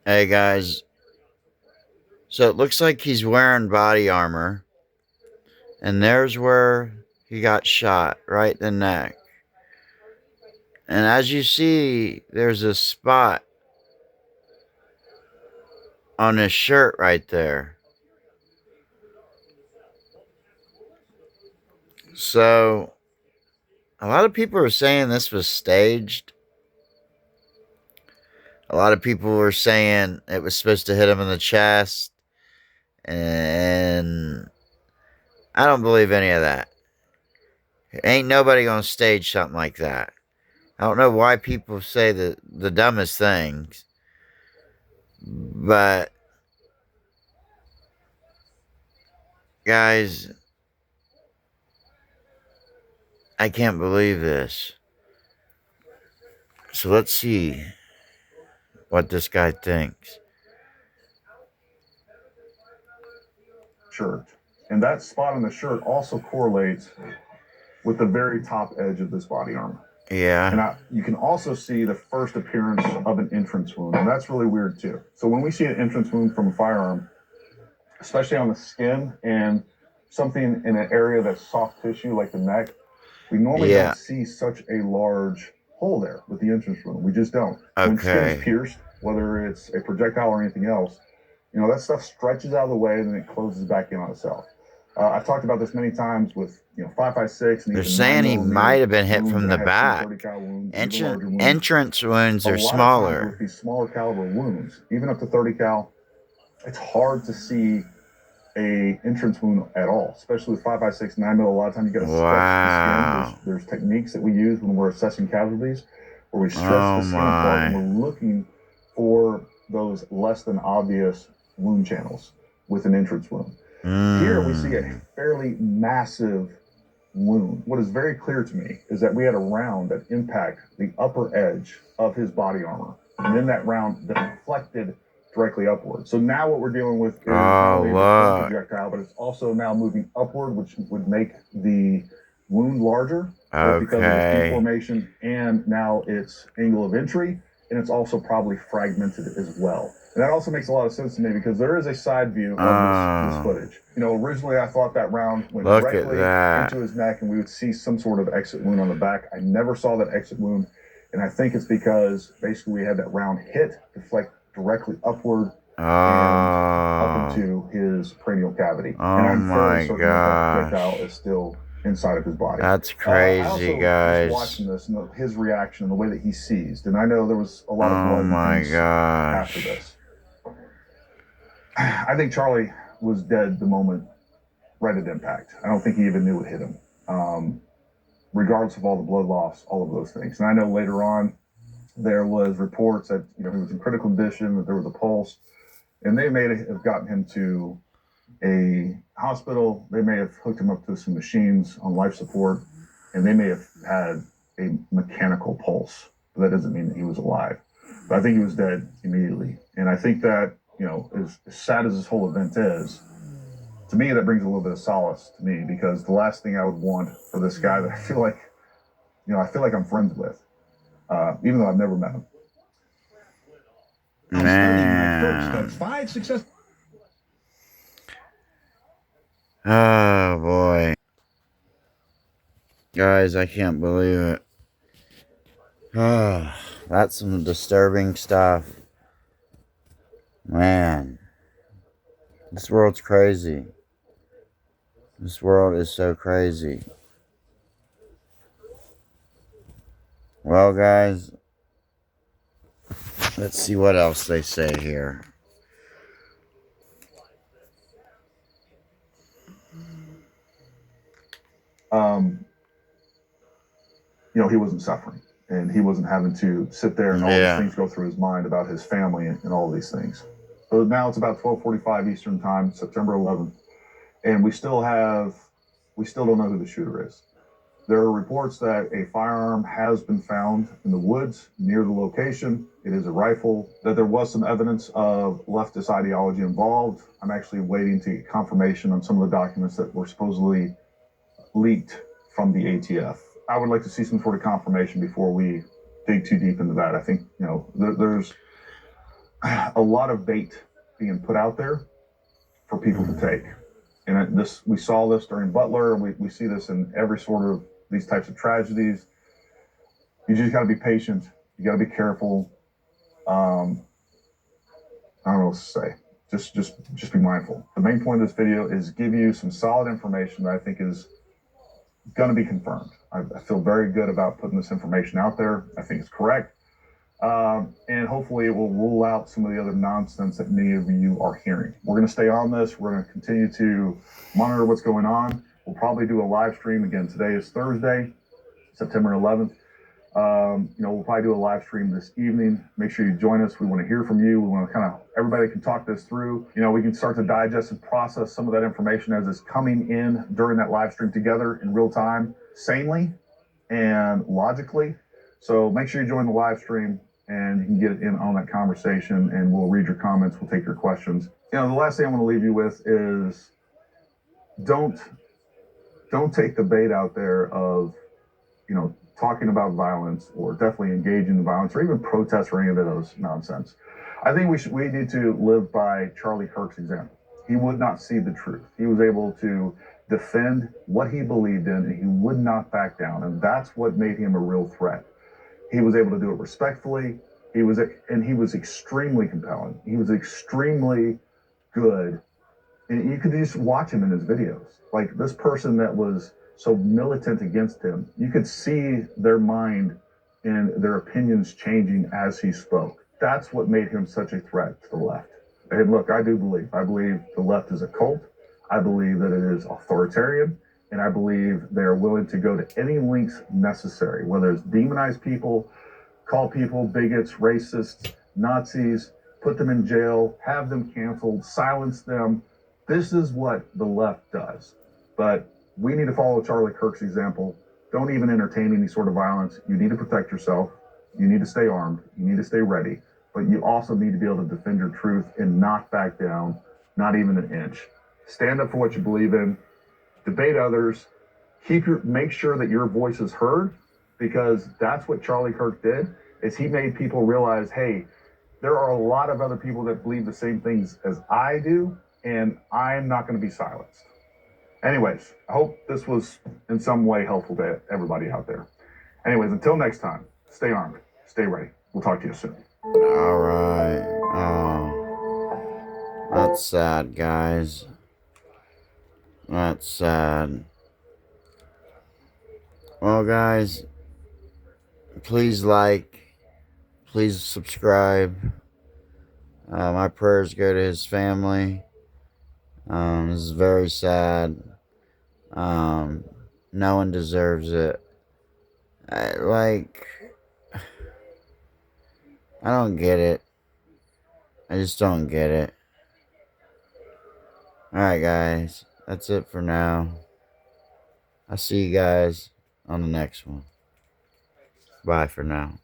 Hey guys, so it looks like he's wearing body armor, and there's where he got shot, right in the neck. And as you see, there's a spot on his shirt right there. So, a lot of people are saying this was staged. A lot of people were saying it was supposed to hit him in the chest, and I don't believe any of that. Ain't nobody gonna stage something like that. I don't know why people say the dumbest things, but guys, I can't believe this. So let's see what this guy thinks. Shirt. And that spot on the shirt also correlates with the very top edge of this body armor. And Yeah. you can also see the first appearance of an entrance wound, and that's really weird too. So when we see an entrance wound from a firearm, especially on the skin and something in an area that's soft tissue like the neck, we normally don't Yeah. see such a large hole there with the entrance wound. We just don't. When skin is Okay. pierced, whether it's a projectile or anything else, that stuff stretches out of the way and then it closes back in on itself. I've talked about this many times with 5.56 and They're even 9 saying he might millimeter have been hit wounds, from and I the have seen 30 back. cal wounds and even larger wounds. Entrance wounds A are lot of times with smaller. these smaller caliber wounds, even up to 30 cal, it's hard to see a entrance wound at all, especially with 5.56, 9 mil. A lot of times you got to stretch the skin. Wow. There's techniques that we use when we're assessing casualties where we stretch Oh the skin apart and my. we're looking for those less than obvious wound channels with an entrance wound. Here we see a Mmm. fairly massive wound. What is very clear to me is that we had a round that impacted the upper edge of his body armor, and then that round deflected directly upward. So now what we're dealing with is not Oh only a deflected look. projectile, but it's also now moving upward, which would make the wound larger, both because of its Okay. deformation and now its angle of entry, and it's also probably fragmented as well. And that also makes a lot of sense to me because there is a side view of this Oh. footage. Originally I thought that round went Look at directly that. into his neck and we would see some sort of exit wound on the back. I never saw that exit wound, and I think it's because basically we had that round hit, deflect directly upward and up Oh. into his cranial cavity. And Oh I'm fairly my certain that that projectile gosh. is still inside of his body. That's I crazy, also just watching guys. this and his reaction and the way that he seized, and I know there was a lot of Oh blood and my things after gosh. this. I think Charlie was dead the moment right at impact. I don't think he even knew it hit him, regardless of all the blood loss, all of those things. And I know later on there was reports that he was in critical condition, that there was a pulse, and they may have gotten him to a hospital. They may have hooked him up to some machines on life support, and they may have had a mechanical pulse. But that doesn't mean that he was alive. But I think he was dead immediately. And I think that, as sad as this whole event is, to me, that brings a little bit of solace to me because the last thing I would want for this guy that I feel like I'm friends with, even though I've never met him. Now starting my first of Man. 5 success. Oh boy. Guys, I can't believe it. Oh, that's some disturbing stuff. Man. This world's crazy. This world is so crazy. Well, guys, let's see what else they say here. Um, he wasn't suffering and he wasn't having to sit there and all these Yeah. things go through his mind about his family and all these things. So now it's about 12:45 Eastern time, September 11th, and we still don't know who the shooter is. There are reports that a firearm has been found in the woods near the location. It is a rifle, that there was some evidence of leftist ideology involved. I'm actually waiting to get confirmation on some of the documents that were supposedly leaked from the ATF. I would like to see some sort of confirmation before we dig too deep into that. I think, there's a lot of bait being put out there for people to take. And this, we saw this during Butler. We see this in every sort of these types of tragedies. You just got to be patient. You got to be careful. Um, I don't know what to say. Just be mindful. The main point of this video is give you some solid information that I think is going to be confirmed. I feel very good about putting this information out there. I think it's correct. And hopefully it will rule out some of the other nonsense that many of you are hearing. We're going to stay on this. We're going to continue to monitor what's going on. We'll probably do a live stream again. Today is Thursday, September 11th. We'll probably do a live stream this evening. Make sure you join us. We want to hear from you. We want to kind of, everybody can talk this through. We can start to digest and process some of that information as it's coming in during that live stream together in real time, sanely and logically. So make sure you join the live stream and you can get in on that conversation, and we'll read your comments. We'll take your questions. The last thing I want to leave you with is don't take the bait out there of, talking about violence or definitely engaging in violence or even protests or any of those nonsense. I think we need to live by Charlie Kirk's example. He would not see the truth. He was able to defend what he believed in, and he would not back down. And that's what made him a real threat. He was able to do it respectfully. He was extremely compelling. He was extremely good. And you could just watch him in his videos. Like this person that was so militant against him, you could see their mind and their opinions changing as he spoke. That's what made him such a threat to the left. And look, I believe the left is a cult. I believe that it is authoritarian. And I believe they're willing to go to any lengths necessary, whether it's demonize people, call people bigots, racists, Nazis, put them in jail, have them canceled, silence them. This is what the left does. But we need to follow Charlie Kirk's example. Don't even entertain any sort of violence. You need to protect yourself. You need to stay armed. You need to stay ready. But you also need to be able to defend your truth and not back down, not even an inch. Stand up for what you believe in. Debate others. Make sure that your voice is heard, because that's what Charlie Kirk did. Is he made people realize, hey, there are a lot of other people that believe the same things as I do, and I'm not going to be silenced. Anyways, I hope this was in some way helpful to everybody out there. Anyways, until next time, stay armed, stay ready. We'll talk to you soon. All right. That's sad, guys. That's sad. Well, guys, please please subscribe. My prayers go to his family. This is very sad. No one deserves it. I don't get it. I just don't get it. Alright, guys. That's it for now. I'll see you guys on the next one. Bye for now.